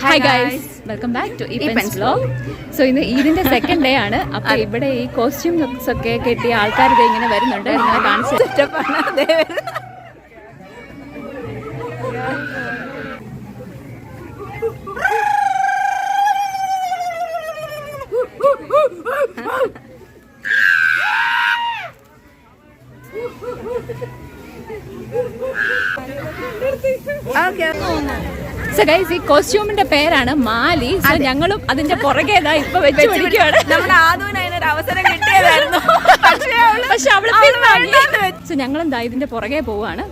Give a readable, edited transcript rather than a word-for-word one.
Hi guys, welcome back to Eappen's vlog. So ഇന്ന് ഈദിന്റെ second day ആണ്. അപ്പൊ ഇവിടെ ഈ കോസ്റ്റ്യൂംസ് ഒക്കെ കെട്ടിയ ആൾക്കാർ ഇങ്ങനെ വരുന്നുണ്ട്. നിങ്ങളെ കാണിച്ചു സോ ഗൈസ്, ഈ കോസ്റ്റ്യൂമിന്റെ പേരാണ് മാലി. സോ ഞങ്ങളും അതിന്റെ പുറകെ ഇപ്പൊ വെച്ച് പിടിക്കുകയാണ്. നമ്മുടെ ആദൂന് അതിനൊരു അവസരം കിട്ടിയതായിരുന്നു, പക്ഷെ അവള് സോ ഞങ്ങളും ഇതിന്റെ പുറകെ പോവാണ്.